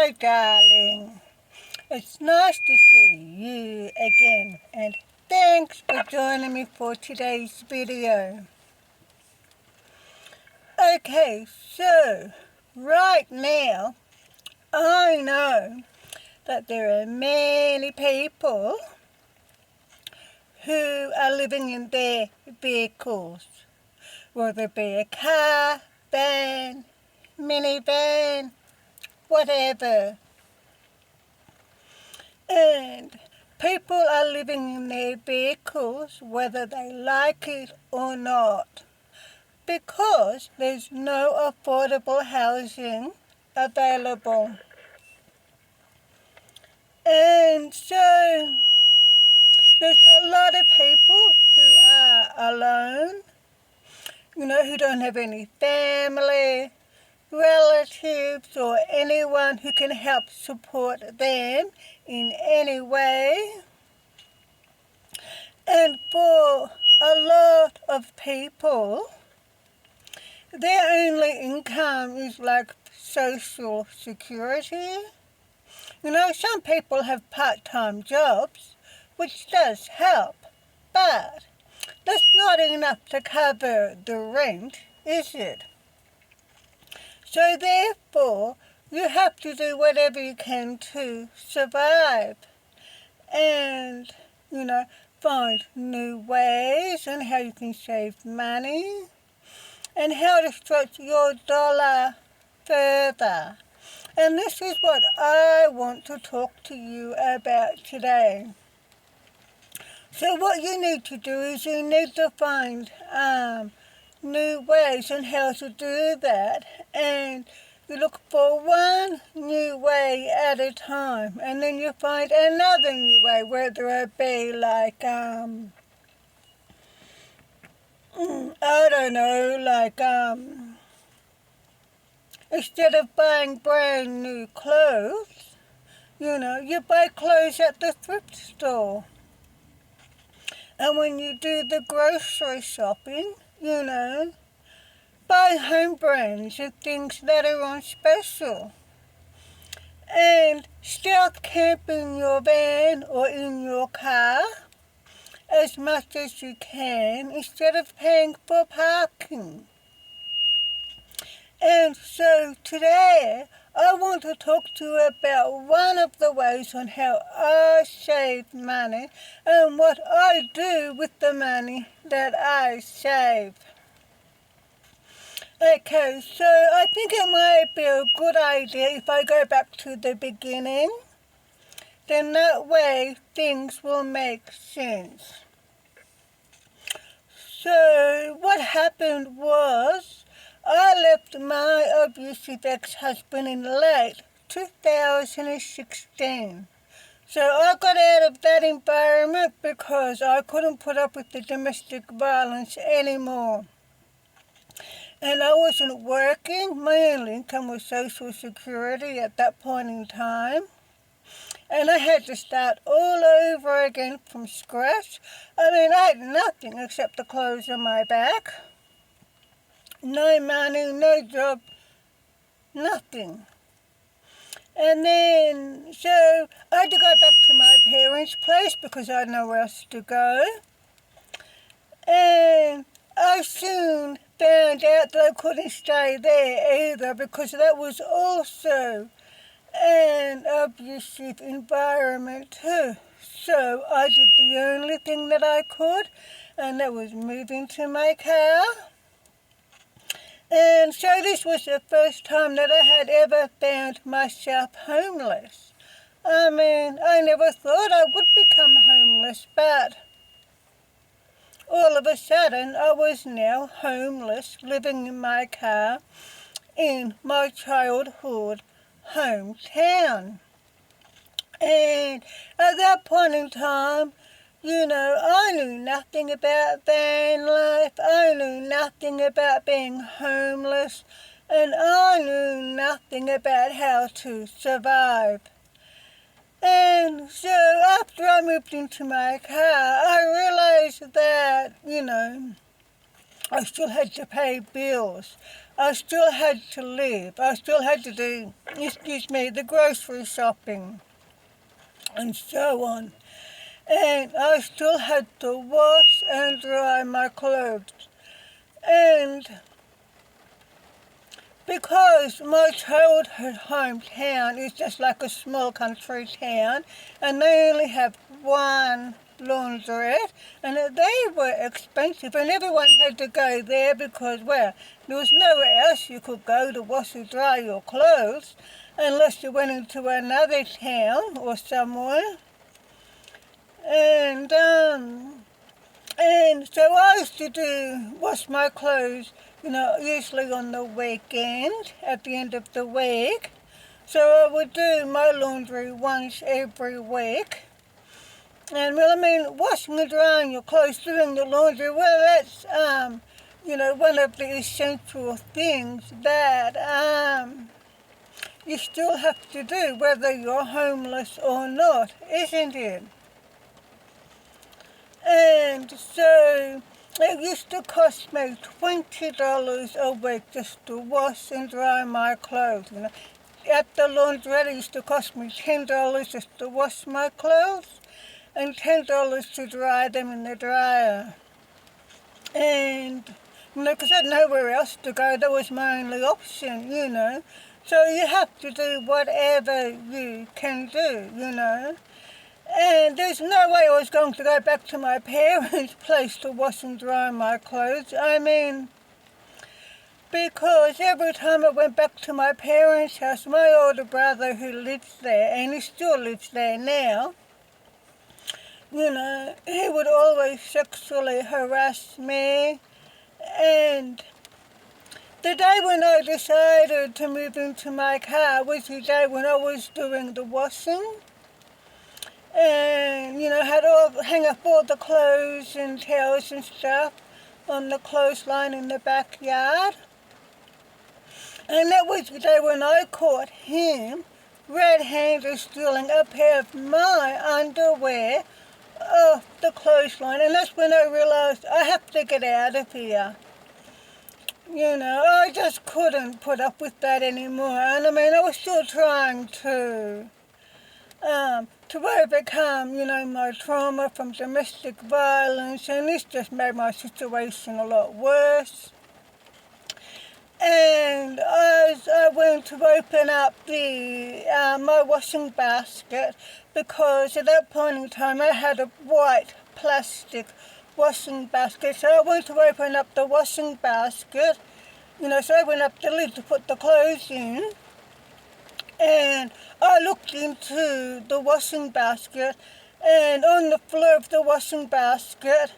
Hello, darling. It's nice to see you again, and thanks for joining me for today's video. Okay, so right now, I know that there are many people who are living in their vehicles, whether it be a car, van, minivan, whatever. And people are living in their vehicles whether they like it or not, because there's no affordable housing available. And so there's a lot of people who are alone, who don't have any family, relatives, or anyone who can help support them in any way. And for a lot of people, their only income is like social security. Some people have part-time jobs, which does help, but that's not enough to cover the rent, is it? So therefore, you have to do whatever you can to survive and, find new ways and how you can save money and how to stretch your dollar further. And this is what I want to talk to you about today. So what you need to do is you need to find new ways on how to do that, and you look for one new way at a time, and then you find another new way, whether it be like instead of buying brand new clothes, you buy clothes at the thrift store. And when you do the grocery shopping, buy home brands of things that are on special. And start camping your van or in your car as much as you can instead of paying for parking. And so today I want to talk to you about one of the ways on how I save money and what I do with the money that I save. Okay, so I think it might be a good idea if I go back to the beginning. Then that way things will make sense. So what happened was I left my abusive ex-husband in late 2016. So I got out of that environment because I couldn't put up with the domestic violence anymore. And I wasn't working. My only income was Social Security at that point in time. And I had to start all over again from scratch. I had nothing except the clothes on my back. No money, no job, nothing. And then, so I had to go back to my parents' place because I had nowhere else to go. And I soon found out that I couldn't stay there either, because that was also an abusive environment too. So I did the only thing that I could, and that was moving to my car. And so this was the first time that I had ever found myself homeless. I never thought I would become homeless, but all of a sudden I was now homeless, living in my car in my childhood hometown. And at that point in time, I knew nothing about van life, I knew nothing about being homeless, and I knew nothing about how to survive. And so after I moved into my car, I realized that, I still had to pay bills. I still had to live. I still had to do, the grocery shopping and so on. And I still had to wash and dry my clothes. And because my childhood hometown is just like a small country town, and they only have one laundrette, and they were expensive, and everyone had to go there because, well, there was nowhere else you could go to wash or dry your clothes unless you went into another town or somewhere. And so I used to wash my clothes, usually on the weekend, at the end of the week. So I would do my laundry once every week. And washing and drying your clothes, doing the laundry, well, that's, one of the essential things that you still have to do, whether you're homeless or not, isn't it? And so it used to cost me $20 a week just to wash and dry my clothes. At the laundrette, it used to cost me $10 just to wash my clothes and $10 to dry them in the dryer. And, because I had nowhere else to go, that was my only option, So you have to do whatever you can do. And there's no way I was going to go back to my parents' place to wash and dry my clothes. Because every time I went back to my parents' house, my older brother who lives there, and he still lives there now, he would always sexually harass me. And the day when I decided to move into my car was the day when I was doing the washing. And, hang up all the clothes and towels and stuff on the clothesline in the backyard. And that was the day when I caught him red-handed stealing a pair of my underwear off the clothesline. And that's when I realized I have to get out of here. I just couldn't put up with that anymore. And I was still trying to overcome, my trauma from domestic violence, and this just made my situation a lot worse. And as I went to open up my washing basket, because at that point in time I had a white plastic washing basket, so I went to open up the washing basket, so I opened up the lid to put the clothes in. And I looked into the washing basket, and on the floor of the washing basket,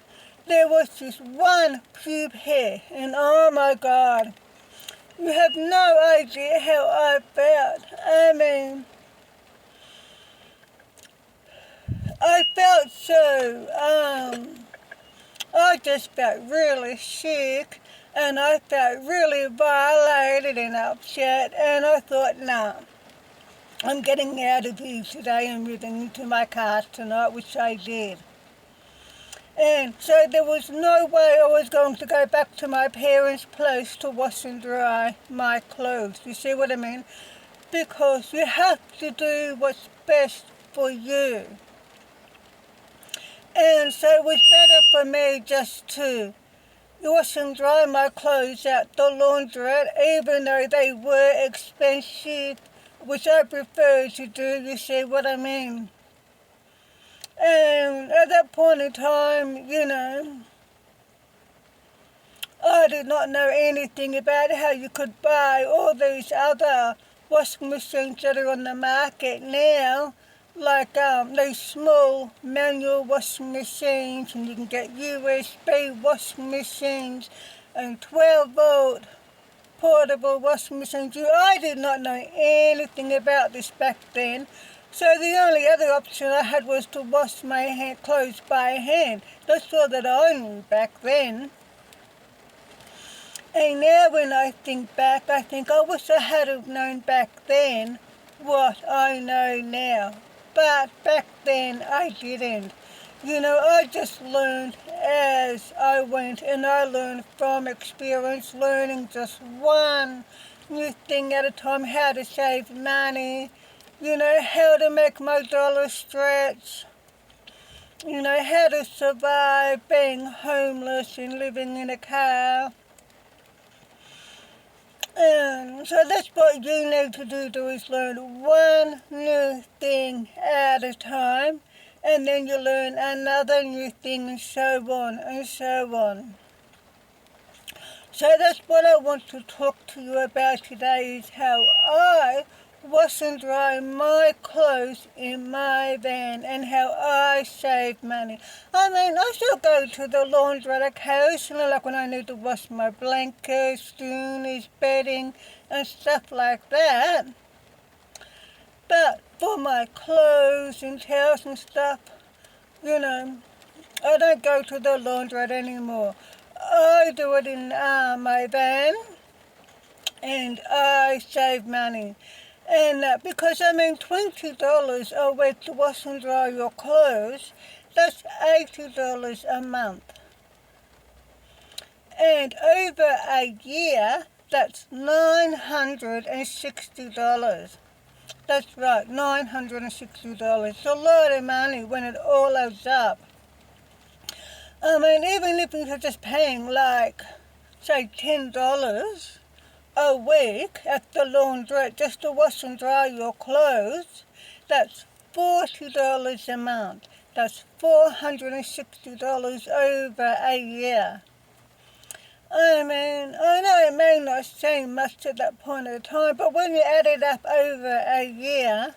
there was just one pube hair. And oh my God, you have no idea how I felt. I felt so, I just felt really sick, and I felt really violated and upset, and I thought, nah. I'm getting out of here today and moving into my car tonight, which I did. And so there was no way I was going to go back to my parents' place to wash and dry my clothes. You see what I mean? Because you have to do what's best for you. And so it was better for me just to wash and dry my clothes at the laundrette, even though they were expensive, which I prefer to do, you see what I mean? And at that point in time, I did not know anything about how you could buy all these other washing machines that are on the market now, like those small manual washing machines, and you can get USB washing machines and 12-volt portable washing machines. I did not know anything about this back then, so the only other option I had was to wash my clothes by hand. That's all that I knew back then. And now when I think back, I think I wish I had have known back then what I know now. But back then I didn't. I just learned as I went, and I learned from experience, learning just one new thing at a time, how to save money, how to make my dollar stretch, how to survive being homeless and living in a car. And so that's what you need to do is learn one new thing at a time, and then you learn another new thing, and so on and so on. So that's what I want to talk to you about today, is how I wash and dry my clothes in my van and how I save money. I still go to the laundrette occasionally, like when I need to wash my blankets, stoonies, bedding, and stuff like that. But for my clothes and towels and stuff, I don't go to the laundrette anymore. I do it in my van, and I save money. And because $20 a week to wash and dry your clothes, that's $80 a month. And over a year, that's $960. That's right, $960. It's a lot of money when it all adds up. Even if you're just paying say $10 a week at the laundrette just to wash and dry your clothes, that's $40 a month. That's $460 over a year. I know it may not seem much at that point of time, but when you add it up over a year,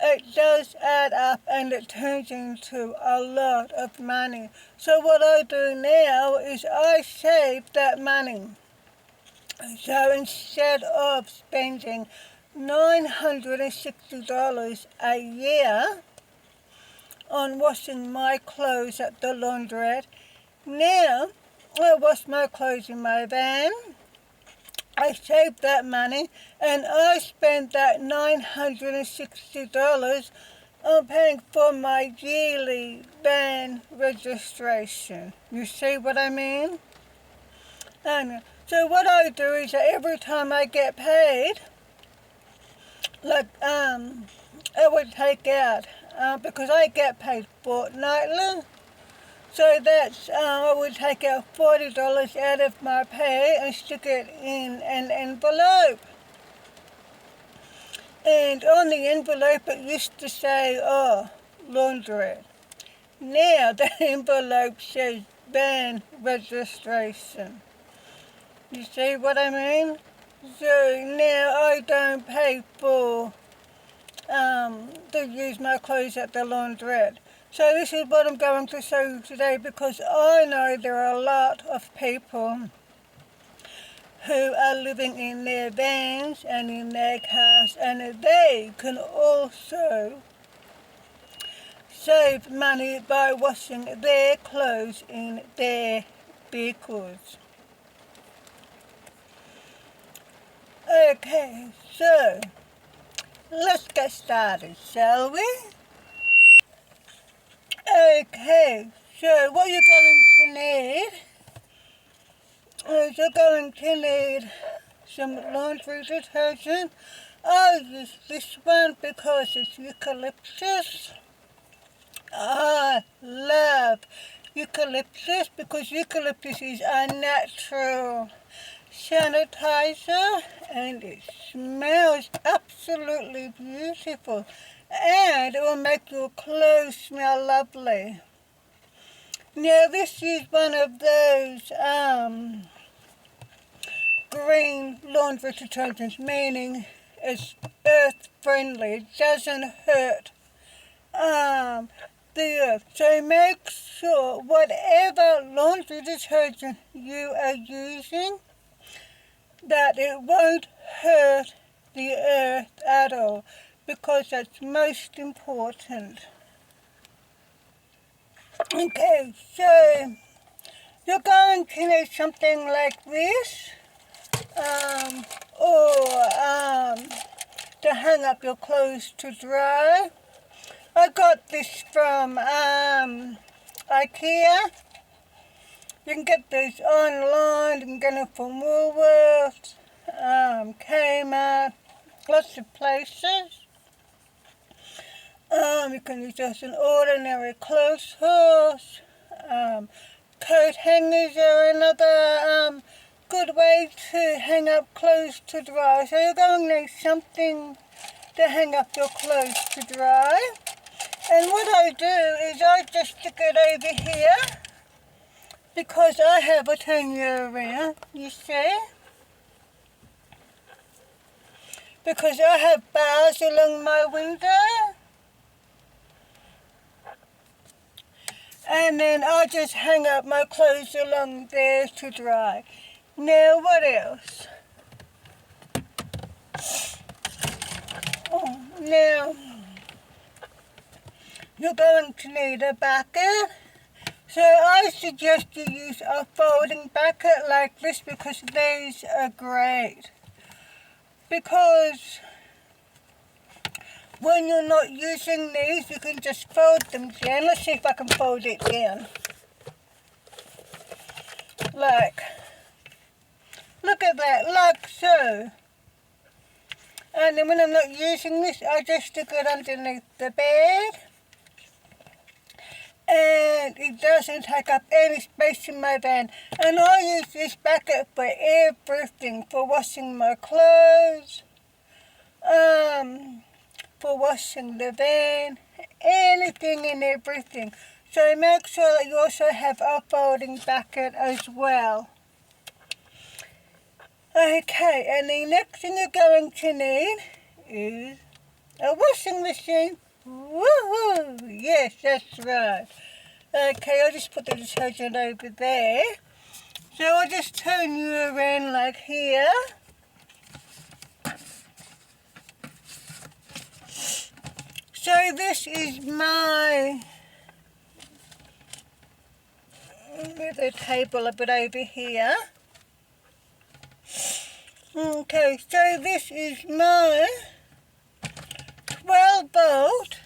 it does add up and it turns into a lot of money. So what I do now is I save that money. So instead of spending $960 a year on washing my clothes at the laundrette, now I wash my clothes in my van. I save that money, and I spend that $960 on paying for my yearly van registration. You see what I mean? And so what I do is that every time I get paid, I would take out, because I get paid fortnightly, so that's, I would take out $40 out of my pay and stick it in an envelope. And on the envelope it used to say, laundrette. Now the envelope says van registration. You see what I mean? So now I don't pay to use my clothes at the laundrette. So this is what I'm going to show you today, because I know there are a lot of people who are living in their vans and in their cars, and they can also save money by washing their clothes in their vehicles. Okay, so let's get started, shall we? Okay, so what you're going to need is you're going to need some laundry detergent. I use this one because it's eucalyptus. I love eucalyptus because eucalyptus is a natural sanitizer, and it smells absolutely beautiful, and it will make your clothes smell lovely. Now this is one of those green laundry detergents, meaning it's earth friendly. It doesn't hurt the earth. So make sure whatever laundry detergent you are using, that it won't hurt the earth at all, because that's most important. Okay, so you're going to need something like this, or to hang up your clothes to dry. I got this from IKEA. You can get these online, you can get them from Woolworths, Kmart, lots of places. You can use just an ordinary clothes horse. Coat hangers are another good way to hang up clothes to dry. So you're going to need something to hang up your clothes to dry. And what I do is I just stick it over here because I have a turn you around, you see? Because I have bars along my window. And then I just hang up my clothes along there to dry. Now what else? Oh, now you're going to need a bucket. So I suggest you use a folding bucket like this because these are great. Because when you're not using these, you can just fold them down. Let's see if I can fold it down. Like, look at that, like so. And then when I'm not using this, I just stick it underneath the bed. And it doesn't take up any space in my van. And I use this bucket for everything, for washing my clothes, for washing the van, anything and everything. So make sure that you also have a folding bucket as well. Okay, and the next thing you're going to need is a washing machine. Woohoo! Yes, that's right. Okay, I'll just put the detergent over there. So I'll just turn you around like here. So this is my, move the table a bit over here. Okay, so this is my 12-volt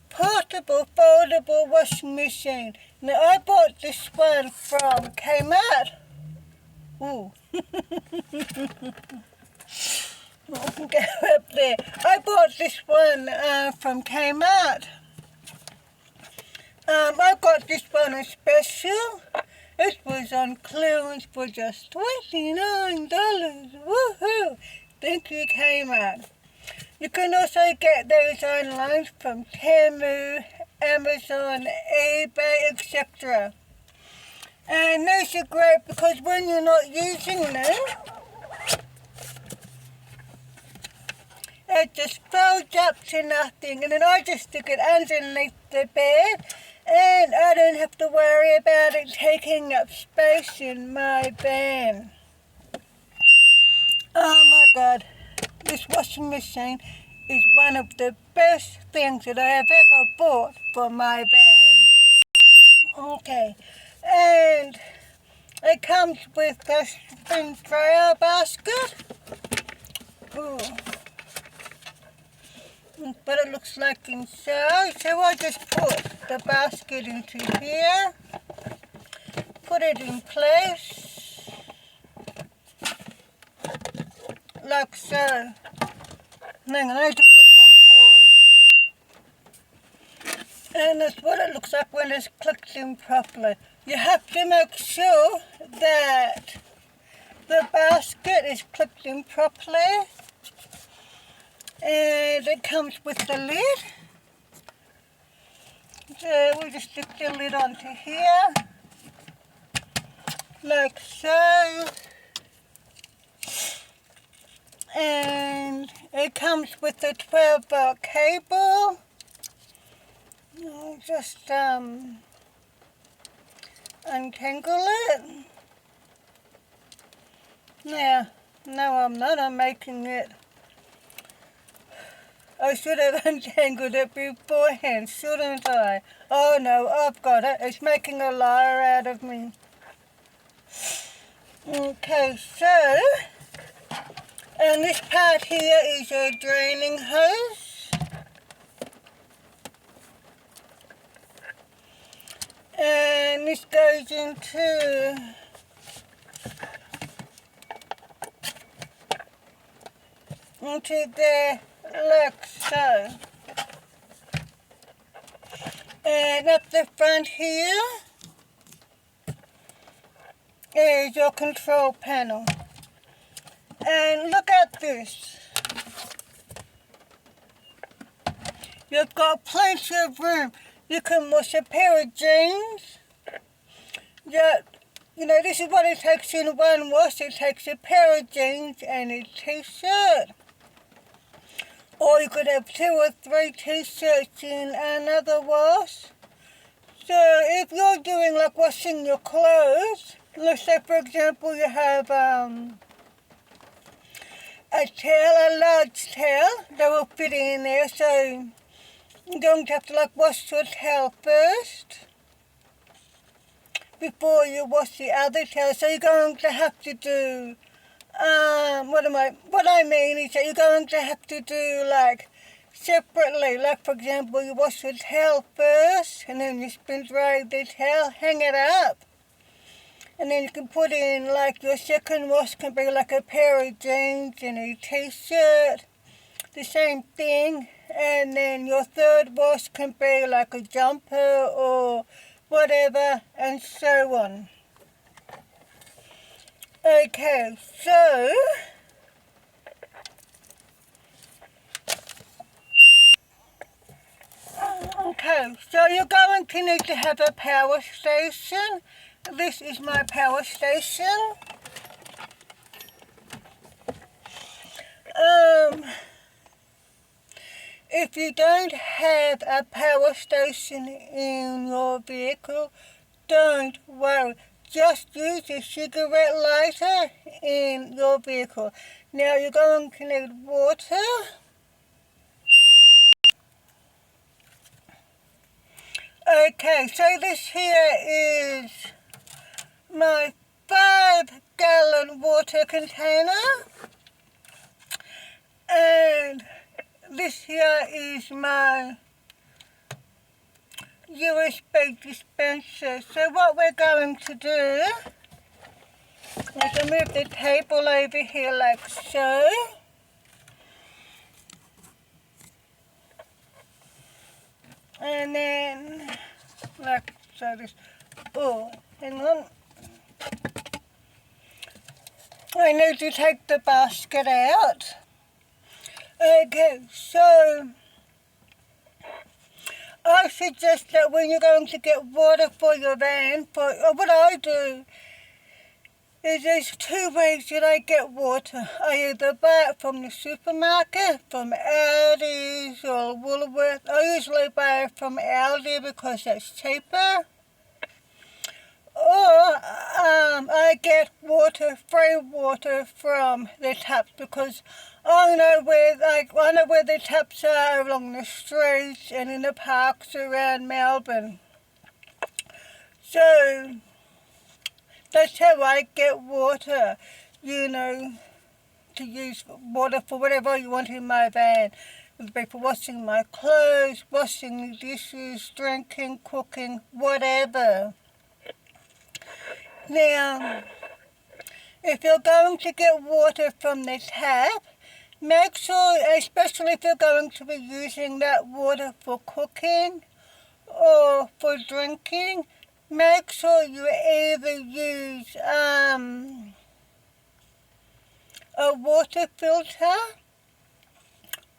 portable foldable washing machine. Now I bought this one from Kmart. Ooh. Go up there. I bought this one from Kmart. I got this one on special. It was on clearance for just $29. Woohoo! Thank you, Kmart. You can also get those online from Temu, Amazon, eBay, etc. And those are great because when you're not using them, it just folds up to nothing. And then I just stick it underneath the bed and I don't have to worry about it taking up space in my van. Oh my God. This washing machine is one of the best things that I have ever bought for my van. Okay, and it comes with a spin dryer basket. Ooh. But it looks like inside, so I just put the basket into here, put it in place, like so. Hang on, I have to put you on pause. And that's what it looks like when it's clicked in properly. You have to make sure that the basket is clicked in properly. And it comes with the lid. So we just stick the lid onto here, like so. And it comes with a 12-volt cable. I'll just untangle it. Now, no I'm not, I'm making it. I should have untangled it beforehand, shouldn't I? Oh no, I've got it. It's making a liar out of me. Okay, so, and this part here is a draining hose. And this goes into there like so. And up the front here is your control panel. And look at this. You've got plenty of room. You can wash a pair of jeans. Yeah, you know, this is what it takes in one wash. It takes a pair of jeans and a t-shirt. Or you could have 2 or 3 t-shirts in another wash. So if you're doing like washing your clothes, let's say for example you have a large towel that will fit in there, so you're going to have to like wash your towel first before you wash the other towel. So you're going to have to do, what I mean is that you're going to have to do like separately. Like for example, you wash your towel first and then you spin dry the towel, hang it up. And then you can put in like your second wash can be like a pair of jeans and a t-shirt, the same thing. And then your third wash can be like a jumper or whatever, and so on. Okay, so you're going to need to have a power station. This is my power station. If you don't have a power station in your vehicle, don't worry. Just use a cigarette lighter in your vehicle. Now you're going to need water. Okay, so this here is my 5-gallon water container. And this here is my USB dispenser. So what we're going to do is move the table over here like so. And then like so this, oh, hang on. I need to take the basket out. Okay, so I suggest that when you're going to get water for your van, what I do is there's 2 ways that I get water. I either buy it from the supermarket, from Aldi's or Woolworths. I usually buy it from Aldi because that's cheaper. Or I get free water from the taps because I know where the taps are along the streets and in the parks around Melbourne. So that's how I get water, you know, to use water for whatever you want in my van. It would be for washing my clothes, washing the dishes, drinking, cooking, whatever. Now, if you're going to get water from the tap, make sure, especially if you're going to be using that water for cooking or for drinking, make sure you either use a water filter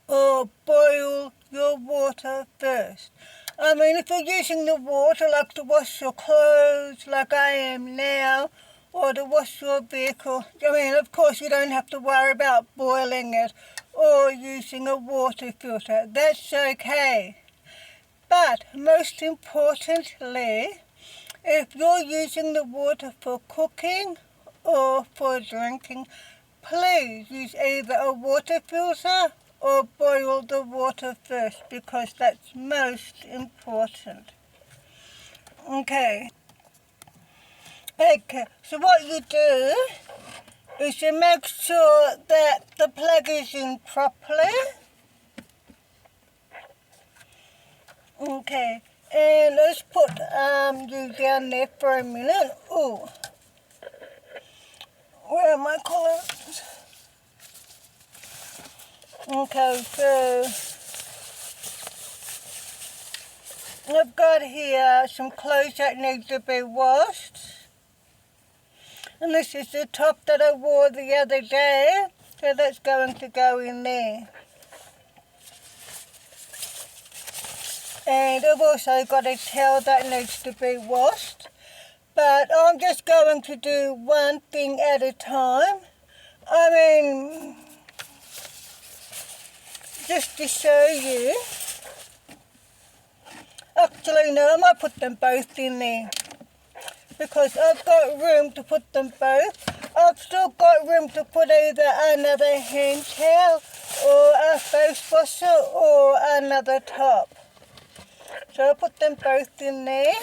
or boil your water first. I mean, if you're using the water like to wash your clothes, like I am now, or to wash your vehicle, I mean, of course you don't have to worry about boiling it or using a water filter. That's okay. But most importantly, if you're using the water for cooking or for drinking, please use either a water filter or boil the water first because that's most important. Okay, so what you do is you make sure that the plug is in properly. Okay, And let's put you down there for a minute. Ooh. Where are my colours? Okay, so I've got here some clothes that need to be washed. And this is the top that I wore the other day. So that's going to go in there. And I've also got a towel that needs to be washed. But I'm just going to do one thing at a time. I mean, just to show you. Actually, no, I might put them both in there. Because I've got room to put them both. I've still got room to put either another hand towel or a face washer or another top. So I'll put them both in there.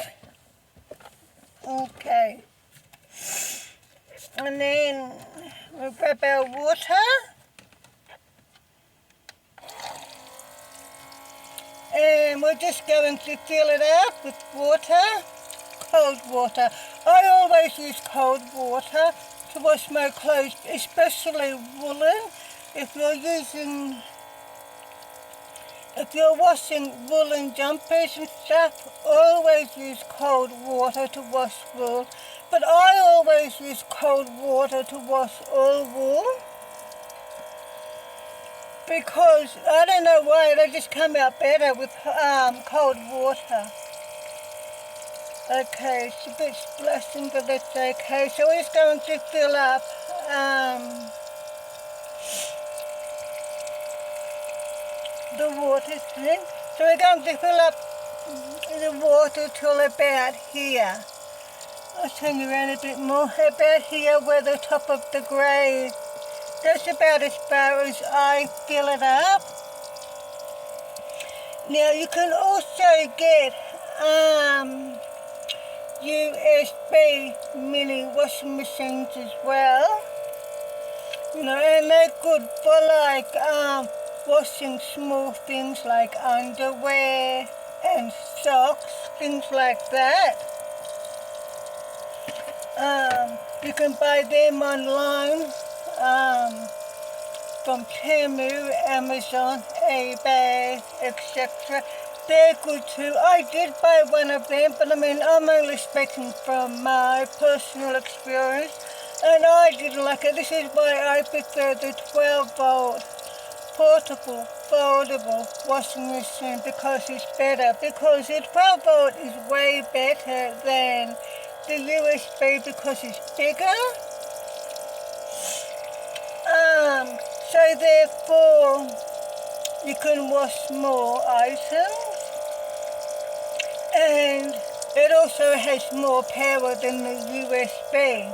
Okay. And then we'll grab our water. And we're just going to fill it up with water, cold water. I always use cold water to wash my clothes, especially woolen. If you're washing woolen jumpers and stuff, always use cold water to wash wool. But I always use cold water to wash all wool. Because, I don't know why, they just come out better with cold water. Okay, it's a bit splashing, but that's okay. So we're just going to fill up the water thing. So we're going to fill up the water till about here. I'll turn you around a bit more. About here where the top of the grey. That's about as far as I fill it up. Now you can also get USB mini washing machines as well. You know, and they're good for like washing small things like underwear and socks, things like that. You can buy them online from Temu, Amazon, eBay, etc. They're good too. I did buy one of them, but I mean, I'm only speaking from my personal experience, and I didn't like it. This is why I prefer the 12-volt portable, foldable washing machine, because it's better. Because the 12-volt is way better than the USB because it's bigger. So therefore, you can wash more items, and it also has more power than the USB.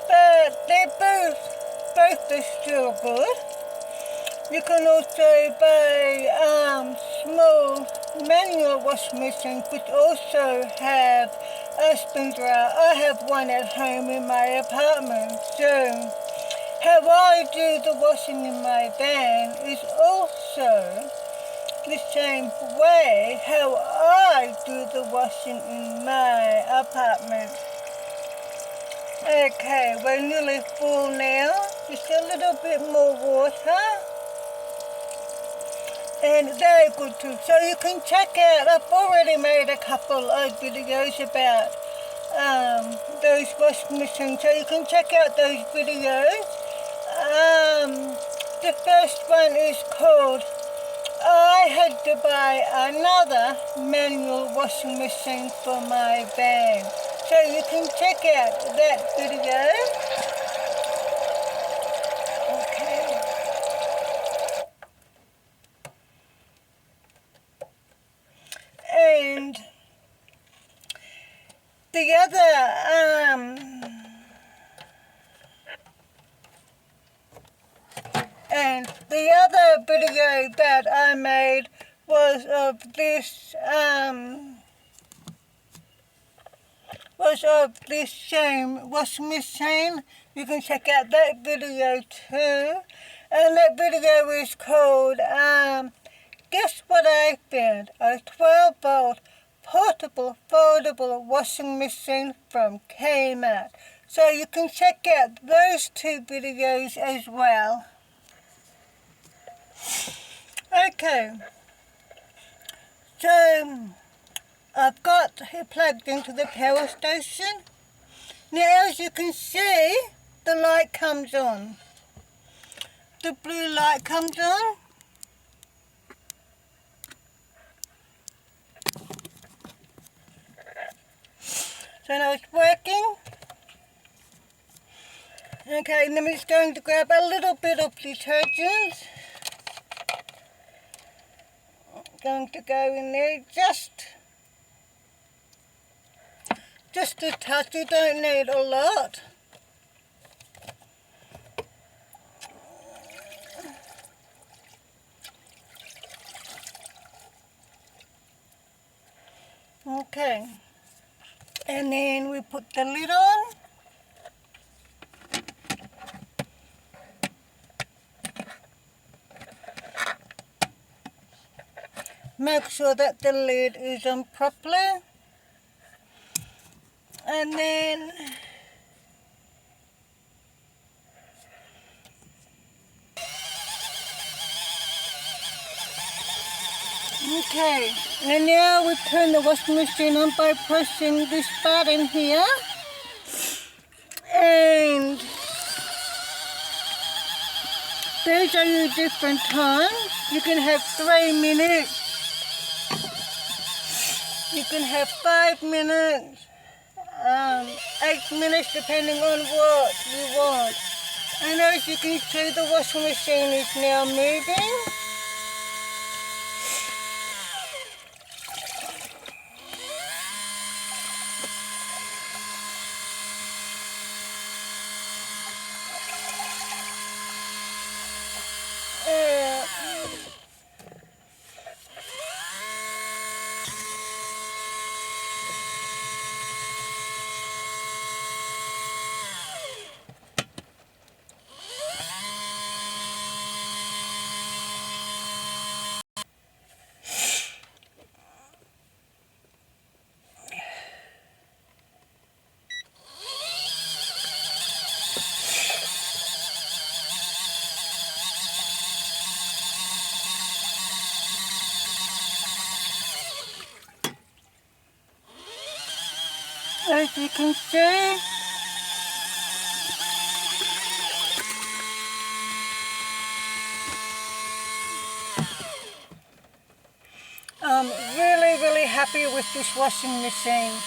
But they're both are still good. You can also buy small manual washing machines which also have a spin dryer. I have one at home in my apartment, so how I do the washing in my van is also the same way how I do the washing in my apartment. Okay, we're nearly full now. Just a little bit more water. And they're good too. So you can check out, I've already made a couple of videos about those washing machines. So you can check out those videos. The first one is called I Had to Buy Another Manual Washing Machine for My Van. So you can check out that video. Okay. And the other video that I made was of this same washing machine. You can check out that video too. And that video is called Guess What I Found? A 12-volt portable foldable washing machine from Kmart. So you can check out those two videos as well. Okay, so I've got it plugged into the power station. Now as you can see, the light comes on. The blue light comes on. So now it's working. Okay, and then we're just going to grab a little bit of detergent. Going to go in there just a touch. You don't need a lot. Okay, and then we put the lid on. Make sure that the lid is on properly. And then okay, and now we turn the washing machine on by pressing this button here. And these are your different times. You can have 3 minutes. You can have 5 minutes, 8 minutes, depending on what you want. And as you can see, the washing machine is now moving. As you can see, I'm really happy with this washing machine.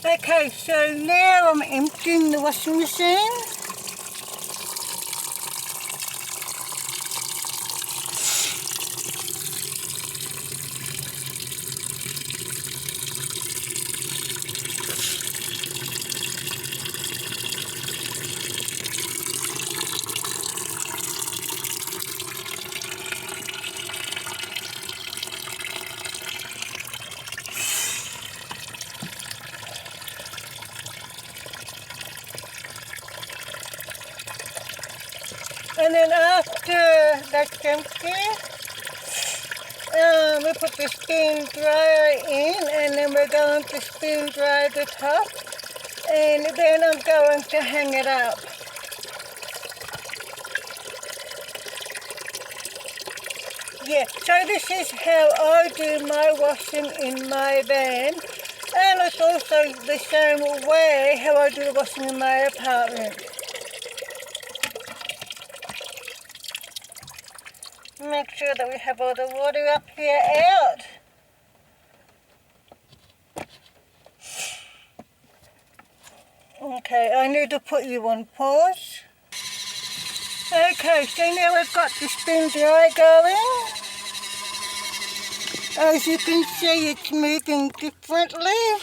Okay, so now I'm emptying the washing machine. And then after that's empty, we put the spin dryer in, and then we're going to spin dry the top, and then I'm going to hang it up. Yeah, so this is how I do my washing in my van, and it's also the same way how I do the washing in my apartment. Make sure that we have all the water up here out. Okay, I need to put you on pause. Okay, so now we've got the spin dry going. As you can see, it's moving differently.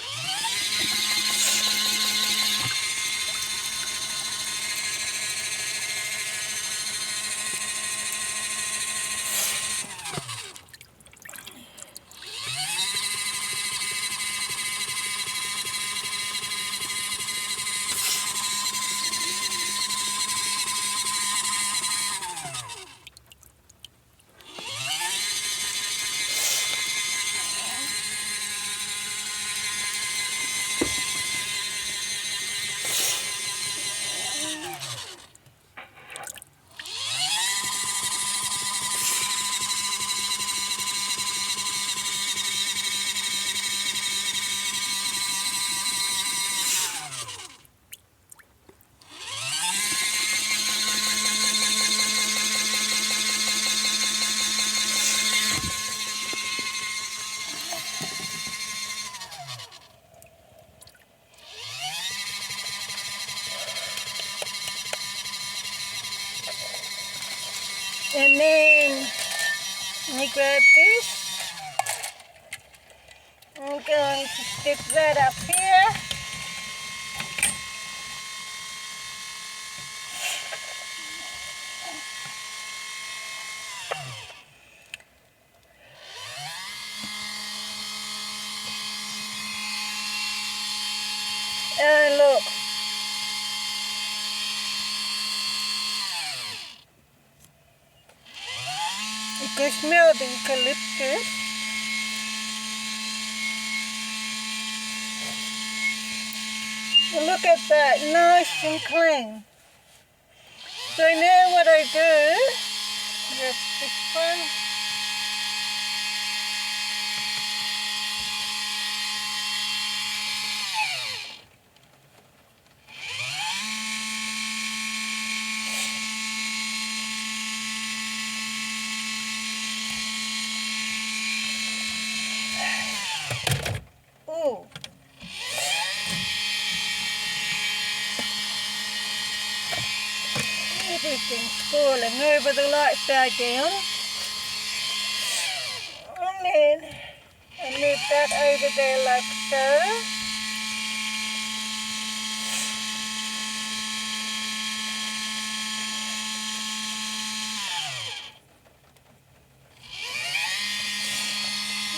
And then let me grab this. I'm going to stick that up here. And look, you can smell the eucalyptus. And look at that, nice and clean. So now what I do, grab this one. Ooh. Everything's falling over, the lights are down. And then I move that over there like so.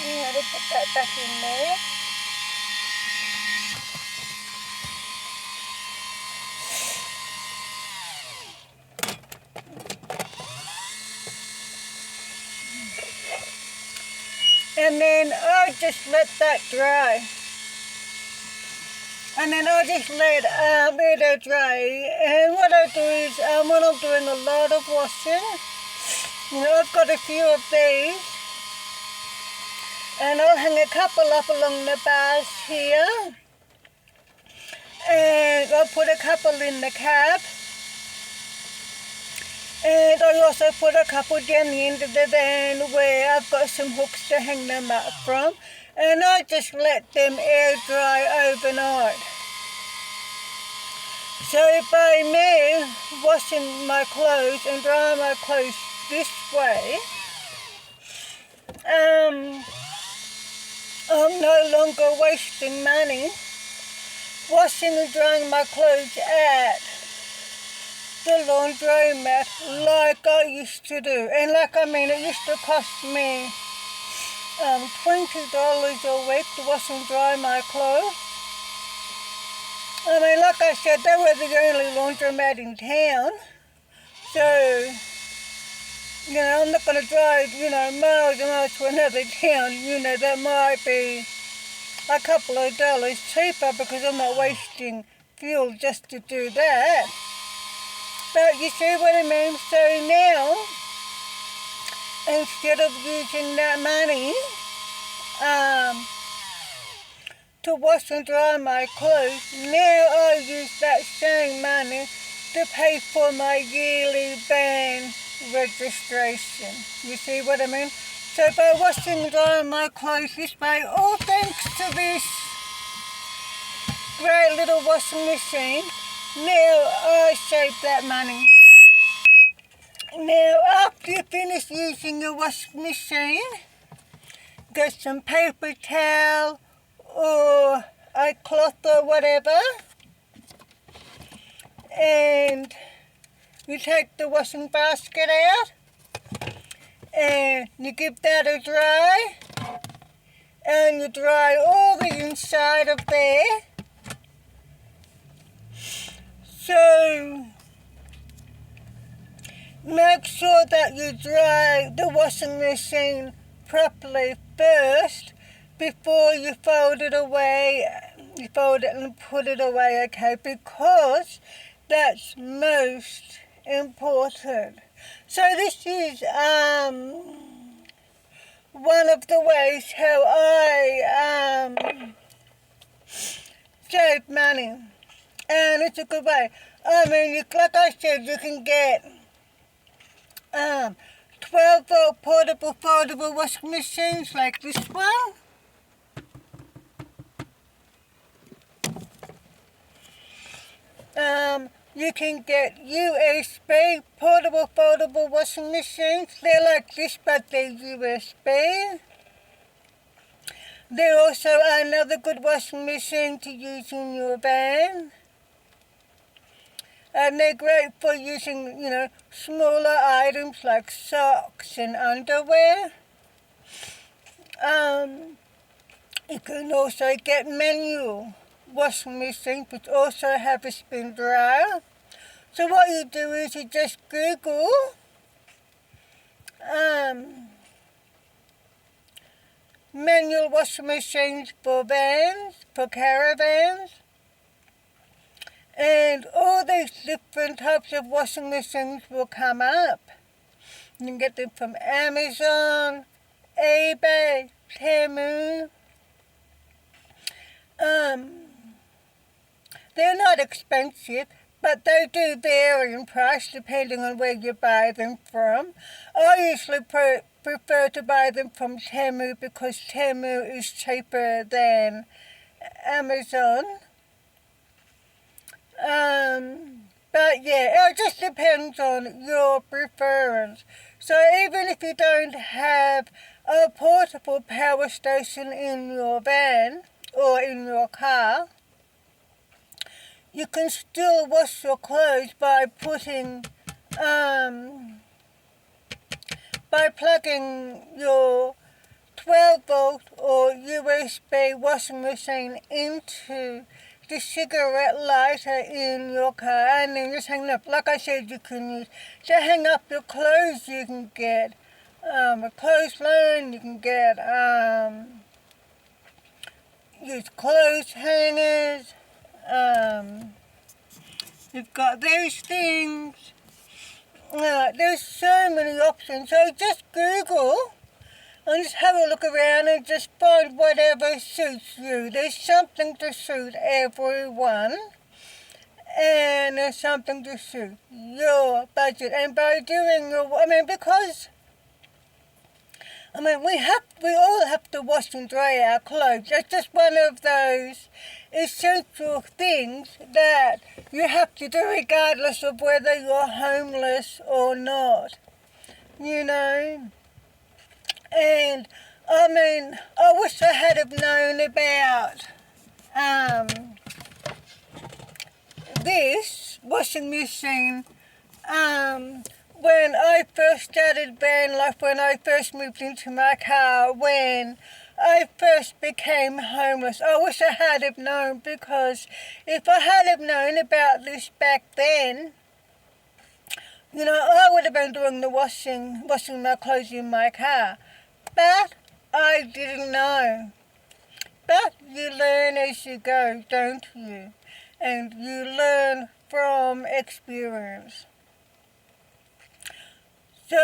Yeah, we'll put that back in there. And then I'll just let that dry. And then I'll just let it dry. And what I do is when I'm doing a lot of washing, you know, I've got a few of these. And I'll hang a couple up along the bars here. And I'll put a couple in the cab. And I also put a couple down the end of the van where I've got some hooks to hang them up from. And I just let them air dry overnight. So by me washing my clothes and drying my clothes this way, I'm no longer wasting money washing and drying my clothes at the laundromat like I used to do. And it used to cost me $20 a week to wash and dry my clothes. Like I said, they were the only laundromat in town. So, you know, I'm not going to drive, you know, miles and miles to another town. You know, that might be a couple of dollars cheaper because I'm not wasting fuel just to do that. But you see what I mean? So now, instead of using that money to wash and dry my clothes, now I use that same money to pay for my yearly van registration. You see what I mean? So by washing and drying my clothes this way, all thanks to this great little washing machine, now I save that money. Now after you finish using your washing machine, get some paper towel or a cloth or whatever, and you take the washing basket out and you give that a dry, and you dry all the inside of there. So make sure that you dry the washing machine properly first before you fold it away. You fold it and put it away, okay, because that's most important. So this is one of the ways how I save money, and it's a good way. Like I said, you can get 12-volt portable foldable washing machines like this one. You can get USB portable foldable washing machines. They're like this, but they're USB. They're also another good washing machine to use in your van. And they're great for using, smaller items like socks and underwear. You can also get manual washing machines which also have a spin dryer. So what you do is you just Google manual washing machines for vans, for caravans, and all these different types of washing machines will come up. You can get them from Amazon, eBay, Temu. They're not expensive, but they do vary in price depending on where you buy them from. I usually prefer to buy them from Temu because Temu is cheaper than Amazon. But yeah, it just depends on your preference. So even if you don't have a portable power station in your van or in your car, you can still wash your clothes by plugging your 12-volt or USB washing machine into the cigarette lighter in your car, and then just hang up. Like I said, you can use to hang up your clothes. You can get a clothesline. You can get use clothes hangers. You've got those things. There's so many options. So just Google and just have a look around and just find whatever suits you. There's something to suit everyone, and there's something to suit your budget. And by doing we all have to wash and dry our clothes. It's just one of those essential things that you have to do regardless of whether you're homeless or not. And I wish I had have known about this washing machine when I first started van life, when I first moved into my car, when I first became homeless. I wish I had have known, because if I had have known about this back then, I would have been doing the washing my clothes in my car. But I didn't know. But you learn as you go, don't you? And you learn from experience. So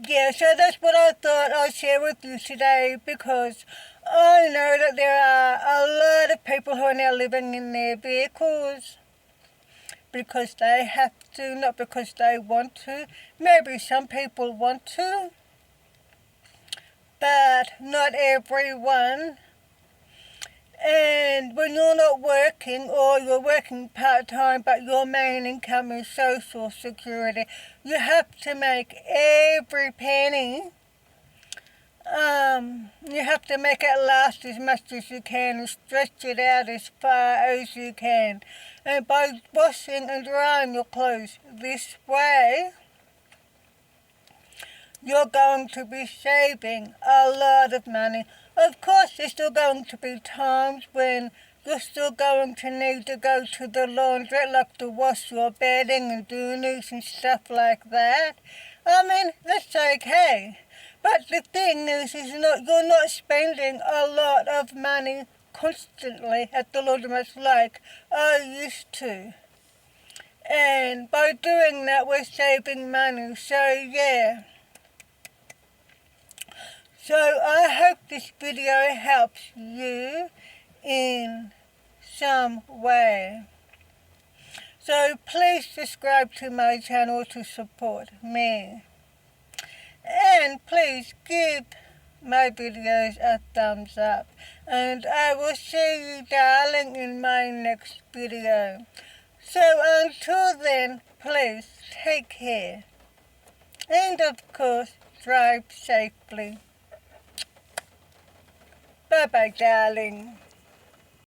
that's what I thought I'd share with you today, because I know that there are a lot of people who are now living in their vehicles because they have to, not because they want to. Maybe some people want to, but not everyone. And when you're not working, or you're working part-time but your main income is Social Security, you have to make every penny. You have to make it last as much as you can and stretch it out as far as you can. And by washing and drying your clothes this way, you're going to be saving a lot of money. Of course, there's still going to be times when you're still going to need to go to the laundry, like to wash your bedding and doonies and stuff like that. That's okay. But the thing is you're not spending a lot of money constantly at the laundromat like I used to. And by doing that, we're saving money. So I hope this video helps you in some way. So please subscribe to my channel to support me. And please give my videos a thumbs up. And I will see you, darling, in my next video. So until then, please take care. And of course, drive safely. Bye-bye, darling.